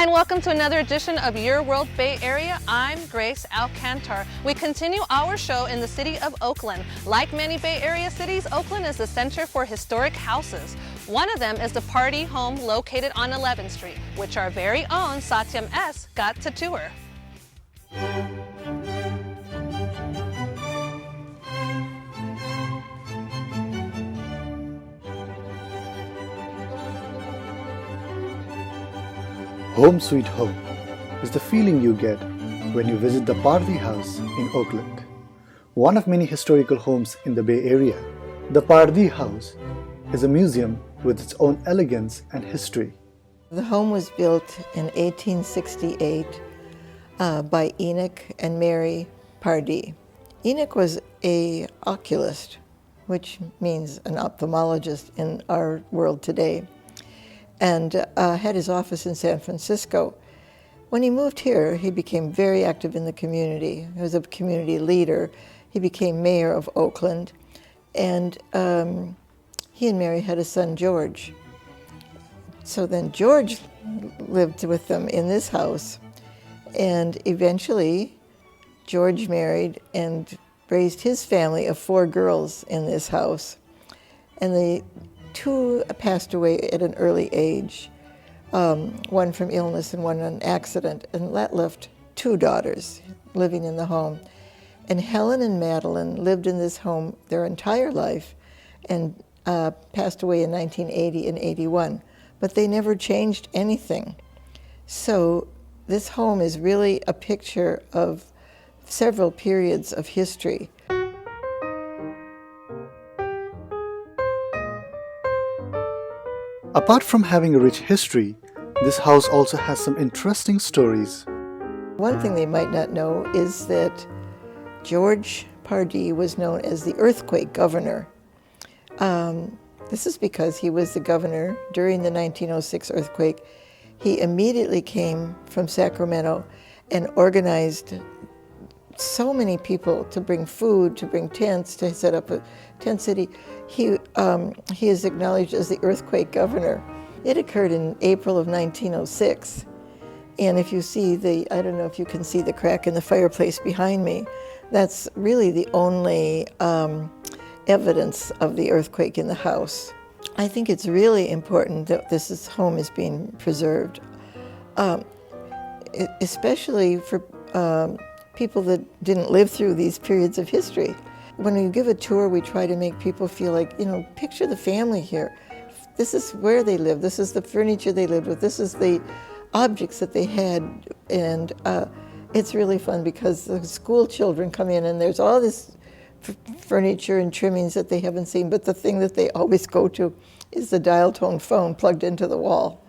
And welcome to another edition of Your World Bay Area. I'm Grace Alcantar. We continue our show in the city of Oakland. Like many Bay Area cities, Oakland is the center for historic houses. One of them is the Pardee home located on 11th Street, which our very own Satyam S. got to tour. Home sweet home is the feeling you get when you visit the Pardee House in Oakland. One of many historical homes in the Bay Area, the Pardee House is a museum with its own elegance and history. The home was built in 1868 by Enoch and Mary Pardee. Enoch was an oculist, which means an ophthalmologist in our world today, and had his office in San Francisco. When he moved here, he became very active in the community. He was a community leader. He became mayor of Oakland, and he and Mary had a son, George. So then George lived with them in this house, and eventually George married and raised his family of 4 girls in this house. And the 2 passed away at an early age, one from illness and one an accident, and that left 2 daughters living in the home. And Helen and Madeline lived in this home their entire life and passed away in 1980 and 81, but they never changed anything. So this home is really a picture of several periods of history. Apart from having a rich history, this house also has some interesting stories. One thing they might not know is that George Pardee was known as the earthquake governor. This is because he was the governor during the 1906 earthquake. He immediately came from Sacramento and organized so many people to bring food, to bring tents, to set up a tent city. He is acknowledged as the earthquake governor. It occurred in April of 1906. And if you see I don't know if you can see the crack in the fireplace behind me, that's really the only evidence of the earthquake in the house. I think it's really important that this home is being preserved, especially for people that didn't live through these periods of history. When we give a tour, we try to make people feel like, picture the family here. This is where they lived. This is the furniture they lived with. This is the objects that they had. And it's really fun because the school children come in and there's all this furniture and trimmings that they haven't seen, but the thing that they always go to is the dial tone phone plugged into the wall.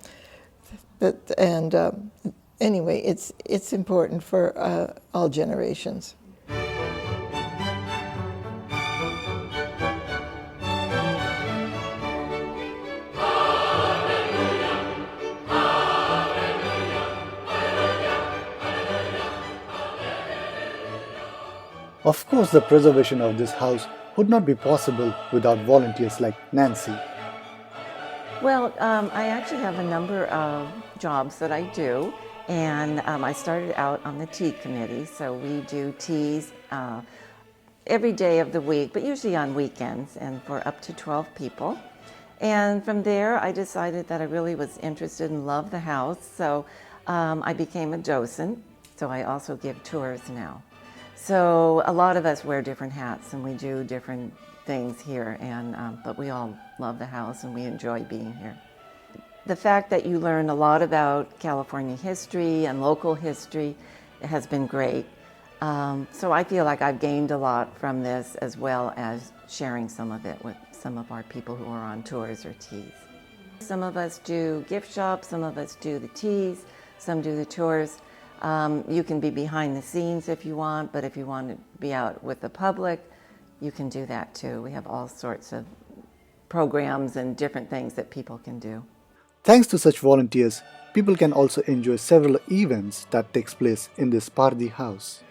Anyway, it's important for all generations. Of course, the preservation of this house would not be possible without volunteers like Nancy. Well, I actually have a number of jobs that I do, and I started out on the tea committee, so we do teas every day of the week, but usually on weekends, and for up to 12 people. And from there, I decided that I really was interested and loved the house, so I became a docent, so I also give tours now. So a lot of us wear different hats and we do different things here, but we all love the house and we enjoy being here. The fact that you learn a lot about California history and local history has been great. So I feel like I've gained a lot from this, as well as sharing some of it with some of our people who are on tours or teas. Some of us do gift shops, some of us do the teas, some do the tours. You can be behind the scenes if you want, but if you want to be out with the public, you can do that too. We have all sorts of programs and different things that people can do. Thanks to such volunteers, people can also enjoy several events that takes place in this Pardee house.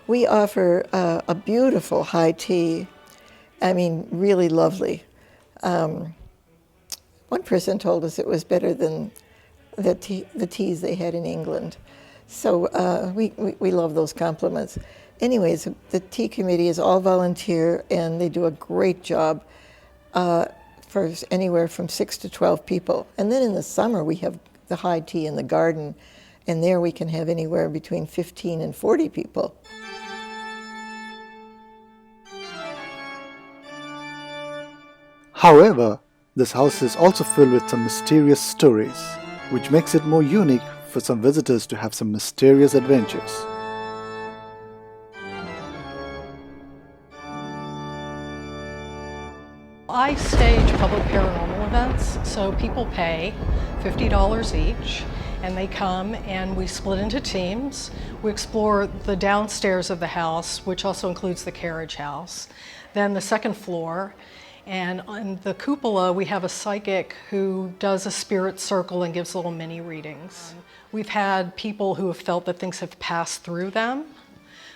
We offer a beautiful high tea. I mean, really lovely. One person told us it was better than the teas they had in England. So we love those compliments. Anyways, the tea committee is all volunteer, and they do a great job for anywhere from 6 to 12 people. And then in the summer, we have the high tea in the garden, and there we can have anywhere between 15 and 40 people. However, this house is also filled with some mysterious stories, which makes it more unique for some visitors to have some mysterious adventures. I stage public paranormal events, so people pay $50 each, and they come and we split into teams. We explore the downstairs of the house, which also includes the carriage house, then the second floor, and on the cupola we have a psychic who does a spirit circle and gives little mini readings. We've had people who have felt that things have passed through them.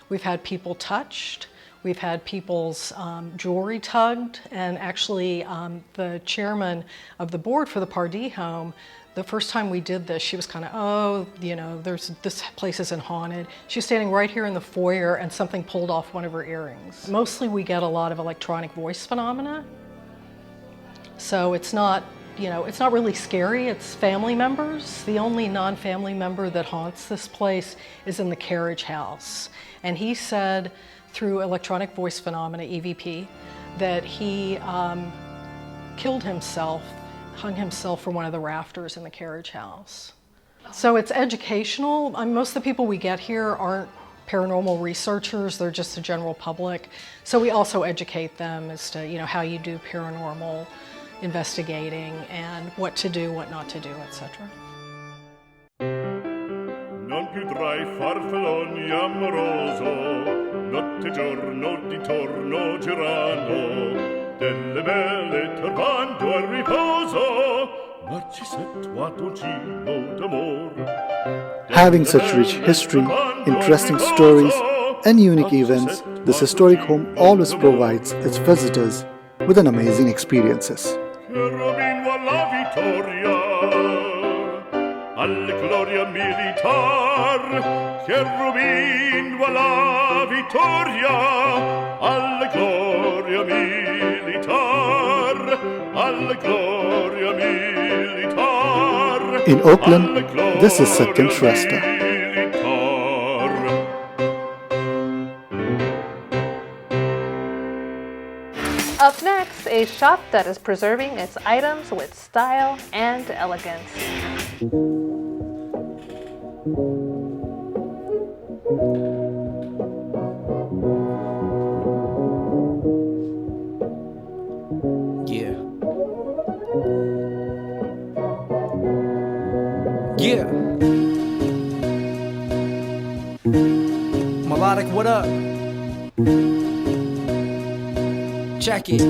We've had people touched. We've had people's jewelry tugged, and actually the chairman of the board for the Pardee home, the first time we did this, she was kind of, oh, you know, this place isn't haunted. She's standing right here in the foyer and something pulled off one of her earrings. Mostly we get a lot of electronic voice phenomena. So it's not, you know, it's not really scary, it's family members. The only non-family member that haunts this place is in the carriage house. And he said, through electronic voice phenomena, EVP, that he killed himself, hung himself from one of the rafters in the carriage house. So it's educational. Most of the people we get here aren't paranormal researchers, they're just the general public. So we also educate them as to, you know, how you do paranormal investigating and what to do, what not to do, etc. Non più tra I farfalloni amoroso, notte e giorno di torno girando, delle belle turbando al riposo, Narcisetto a Togino d'amor. Having such rich history, interesting stories, and unique events, this historic home always provides its visitors with an amazing experiences. Cherubino alla vittoria, alla gloria militar. Cherubino alla vittoria, alla gloria militar, alla gloria militar. In Oakland, this is Satyam Shrestha. Up next, a shop that is preserving its items with style and elegance. Yeah. Yeah. Melodic, what up? Check it,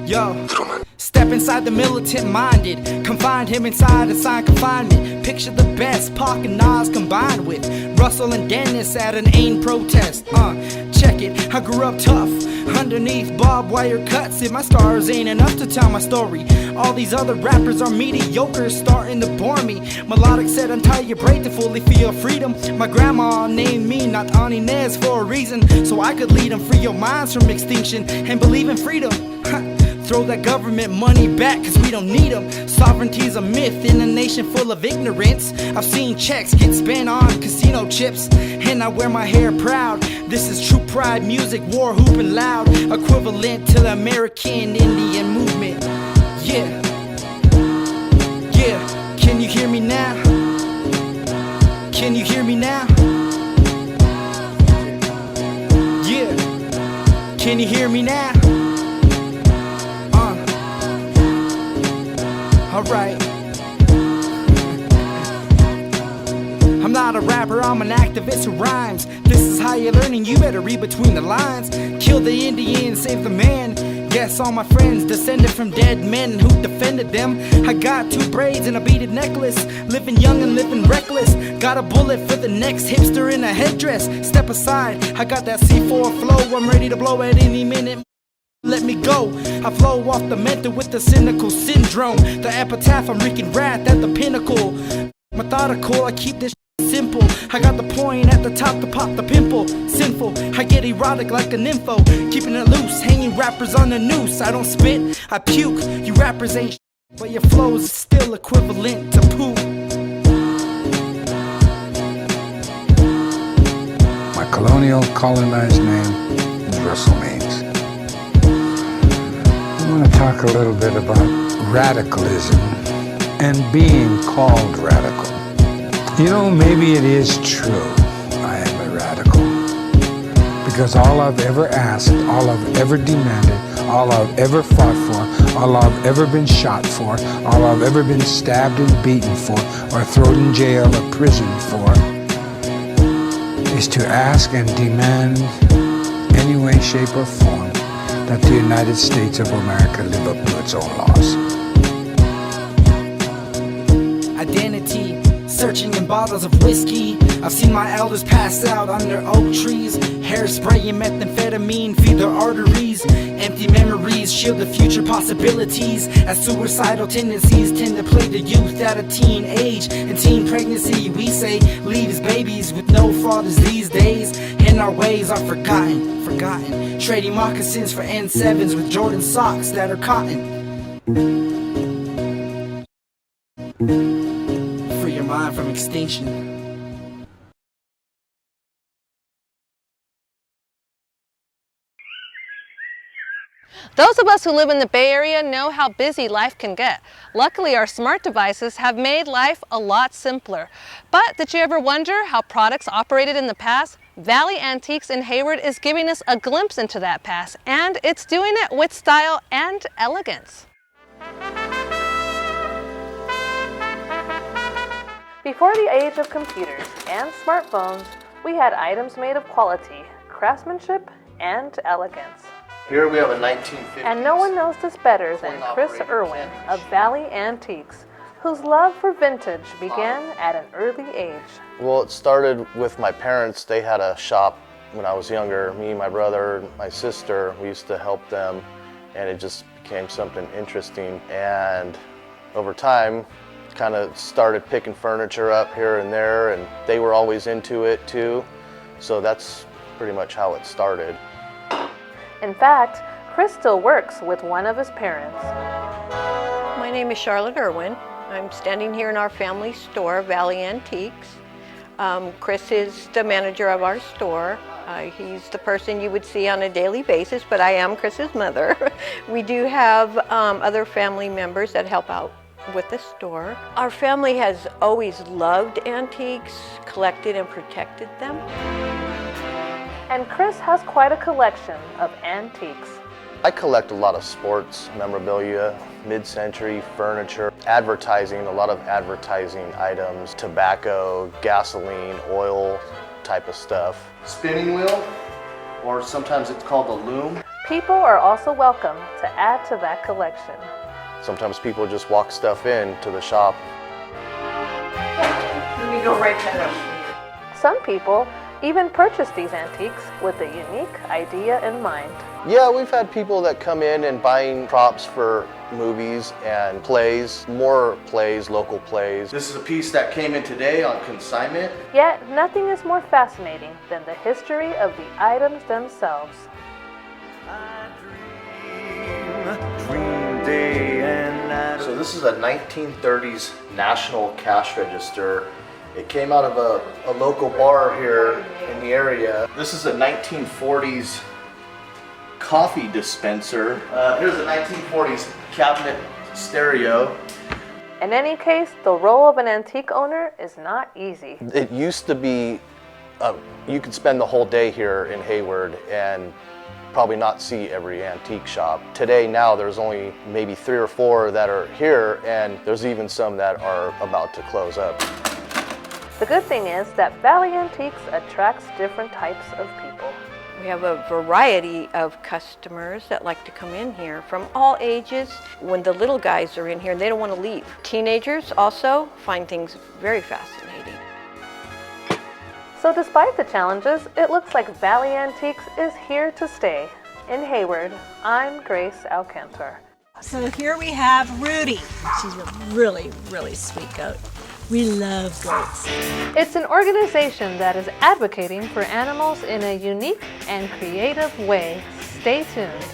yo. Step inside the militant-minded, confined him inside a signed confinement. Picture the best, Pac and Nas combined with Russell and Dennis at an AIM protest. Check it, I grew up tough, underneath barbed wire cuts. If my scars ain't enough to tell my story, all these other rappers are mediocre, starting to bore me. Melodic said untie your braid to fully feel freedom. My grandma named me not Aunt Inez for a reason, so I could lead them. Free your minds from extinction and believe in freedom. Throw that government money back, cause we don't need them. Sovereignty's a myth in a nation full of ignorance. I've seen checks get spent on casino chips, and I wear my hair proud. This is true pride music, war hooping loud, equivalent to the American Indian movement. Yeah, yeah, can you hear me now? Can you hear me now? Yeah, can you hear me now? Alright. I'm not a rapper, I'm an activist who rhymes. This is how you're learning, you better read between the lines. Kill the Indian, save the man. Yes, all my friends descended from dead men who defended them. I got 2 braids and a beaded necklace, living young and living reckless. Got a bullet for the next hipster in a headdress. Step aside, I got that C4 flow, I'm ready to blow at any minute. let me go. I flow off the mental with the cynical syndrome. The epitaph, I'm wreaking wrath at the pinnacle. Methodical, I keep this simple. I got the point at the top to pop the pimple. Sinful, I get erotic like a nympho. Keeping it loose, hanging rappers on the noose. I don't spit, I puke. You rappers ain't but your flow is still equivalent to poop. My colonial colonized name is Russell Means. I want to talk a little bit about radicalism and being called radical. You know, maybe it is true I am a radical. Because all I've ever asked, all I've ever demanded, all I've ever fought for, all I've ever been shot for, all I've ever been stabbed and beaten for, or thrown in jail or prison for, is to ask and demand, any way, shape, or form, that the United States of America live up to its own laws. Identity, searching in bottles of whiskey. I've seen my elders pass out under oak trees. Hairspray and methamphetamine feed their arteries. Empty memories shield the future possibilities, as suicidal tendencies tend to plague the youth at a teen age. In teen pregnancy, we say leaves babies with no fathers these days, and our ways are forgotten. Trading moccasins for N7s with Jordan socks that are cotton. Free your mind from extinction. Those of us who live in the Bay Area know how busy life can get. Luckily, our smart devices have made life a lot simpler. But did you ever wonder how products operated in the past? Valley Antiques in Hayward is giving us a glimpse into that past, and it's doing it with style and elegance. Before the age of computers and smartphones, we had items made of quality, craftsmanship, and elegance. Here we have a 1950s. And no one knows this better than Chris Irwin of Valley Antiques, whose love for vintage began at an early age. Well, it started with my parents. They had a shop when I was younger. Me, my brother, my sister, we used to help them, and it just became something interesting. And over time, kind of started picking furniture up here and there, and they were always into it too. So that's pretty much how it started. In fact, Chris still works with one of his parents. My name is Charlotte Irwin. I'm standing here in our family store, Valley Antiques. Chris is the manager of our store. He's the person you would see on a daily basis, but I am Chris's mother. We do have other family members that help out with the store. Our family has always loved antiques, collected and protected them. And Chris has quite a collection of antiques. I collect a lot of sports memorabilia, mid-century furniture, advertising, a lot of advertising items, tobacco, gasoline, oil type of stuff. Spinning wheel, or sometimes it's called a loom. People are also welcome to add to that collection. Sometimes people just walk stuff in to the shop. Let me go right back. Some people even purchase these antiques with a unique idea in mind. Yeah, we've had people that come in and buying props for movies and plays, more plays, local plays. This is a piece that came in today on consignment. Yet, nothing is more fascinating than the history of the items themselves. So this is a 1930s National Cash Register. It came out of a local bar here in the area. This is a 1940s coffee dispenser. Here's a 1940s cabinet stereo. In any case, the role of an antique owner is not easy. It used to be, you could spend the whole day here in Hayward and probably not see every antique shop. Today, now, there's only maybe 3 or 4 that are here, and there's even some that are about to close up. The good thing is that Valley Antiques attracts different types of people. We have a variety of customers that like to come in here from all ages. When the little guys are in here, they don't want to leave. Teenagers also find things very fascinating. So despite the challenges, it looks like Valley Antiques is here to stay. In Hayward, I'm Grace Alcantar. So here we have Rudy. She's a really, really sweet goat. We love goats. It's an organization that is advocating for animals in a unique and creative way. Stay tuned.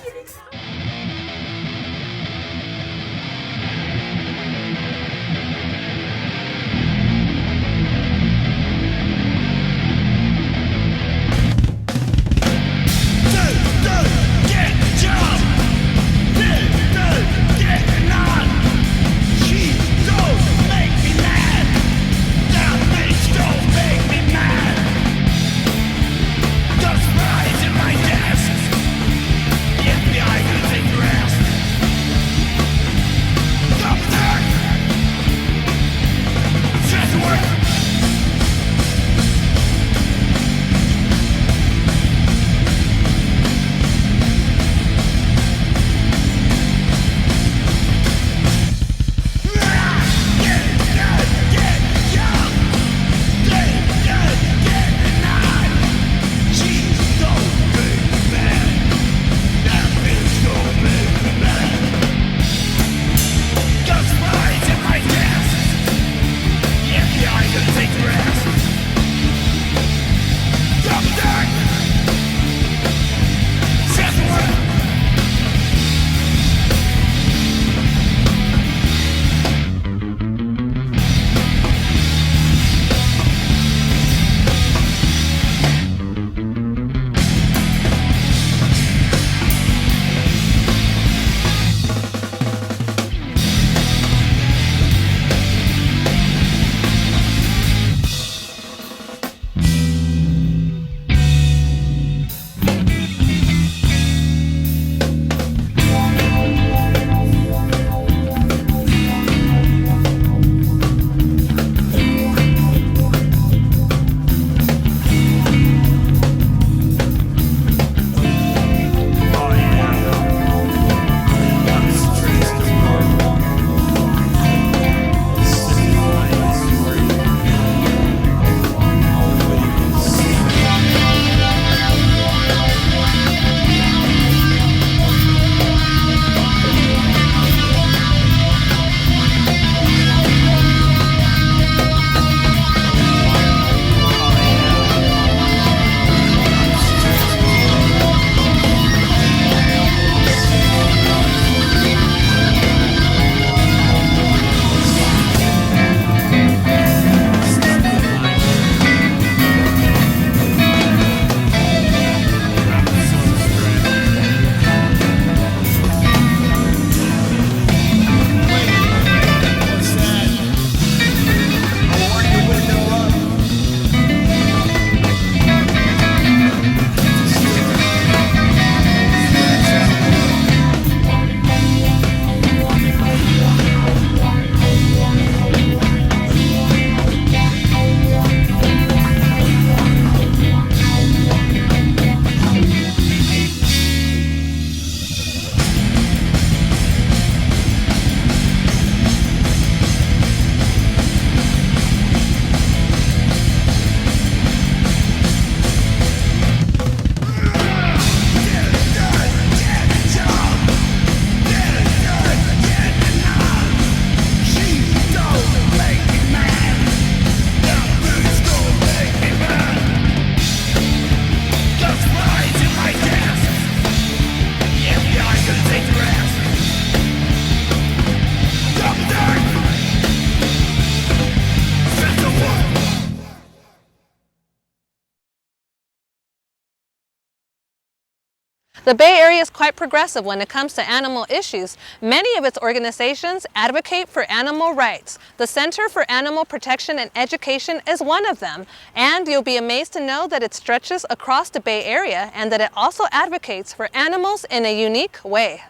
The Bay Area is quite progressive when it comes to animal issues. Many of its organizations advocate for animal rights. The Center for Animal Protection and Education is one of them. And you'll be amazed to know that it stretches across the Bay Area and that it also advocates for animals in a unique way.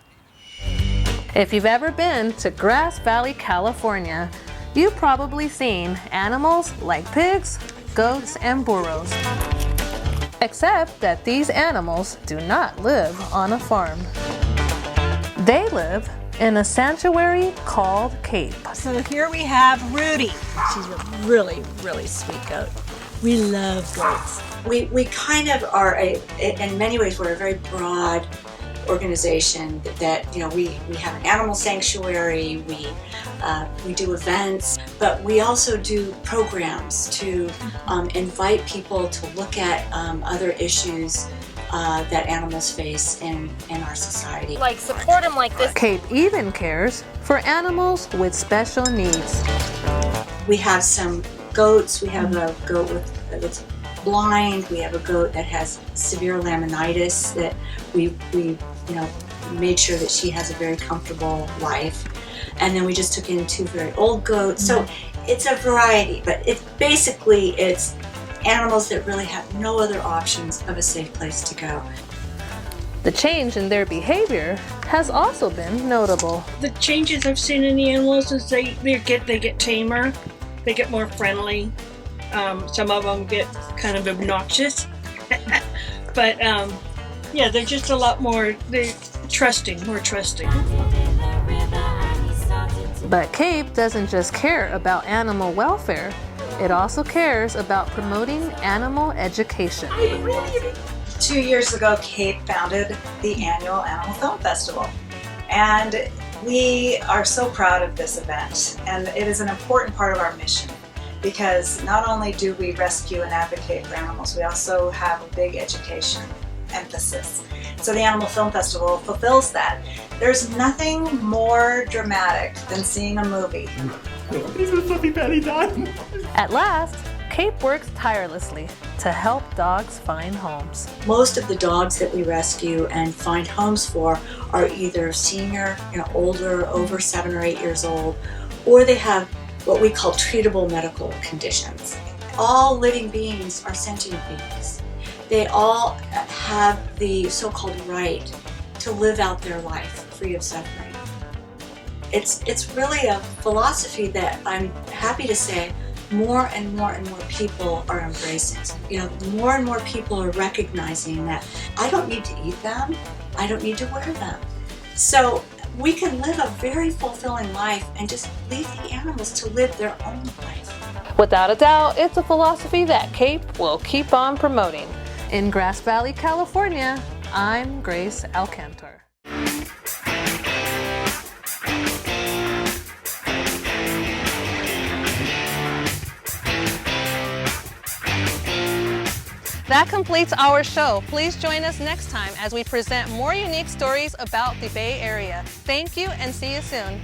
If you've ever been to Grass Valley, California, you've probably seen animals like pigs, goats, and burros. Except that these animals do not live on a farm. They live in a sanctuary called Cape. So here we have Rudy. She's a really, really sweet goat. We love goats. We kind of are, in many ways, we're a very broad organization that we have an animal sanctuary, we do events, but we also do programs to invite people to look at other issues that animals face in our society. Like support them like this. CAPE even cares for animals with special needs. We have some goats. We have a goat that's blind. We have a goat that has severe laminitis that we made sure that she has a very comfortable life. And then we just took in 2 very old goats. So it's a variety, but it's animals that really have no other options of a safe place to go. The change in their behavior has also been notable. The changes I've seen in the animals is they get tamer, they get more friendly. Some of them get kind of obnoxious, but yeah, they're just a lot more more trusting. But CAPE doesn't just care about animal welfare, it also cares about promoting animal education. 2 years ago, CAPE founded the annual Animal Film Festival, and we are so proud of this event, and it is an important part of our mission because not only do we rescue and advocate for animals, we also have a big education emphasis. So the Animal Film Festival fulfills that. There's nothing more dramatic than seeing a movie. This is something Patty done. At last, CAPE works tirelessly to help dogs find homes. Most of the dogs that we rescue and find homes for are either senior, older, over 7 or 8 years old, or they have what we call treatable medical conditions. All living beings are sentient beings. They all have the so-called right to live out their life free of suffering. It's really a philosophy that I'm happy to say more and more and more people are embracing. More and more people are recognizing that I don't need to eat them, I don't need to wear them. So we can live a very fulfilling life and just leave the animals to live their own life. Without a doubt, it's a philosophy that CAPE will keep on promoting. In Grass Valley, California, I'm Grace Alcantar. That completes our show. Please join us next time as we present more unique stories about the Bay Area. Thank you and see you soon.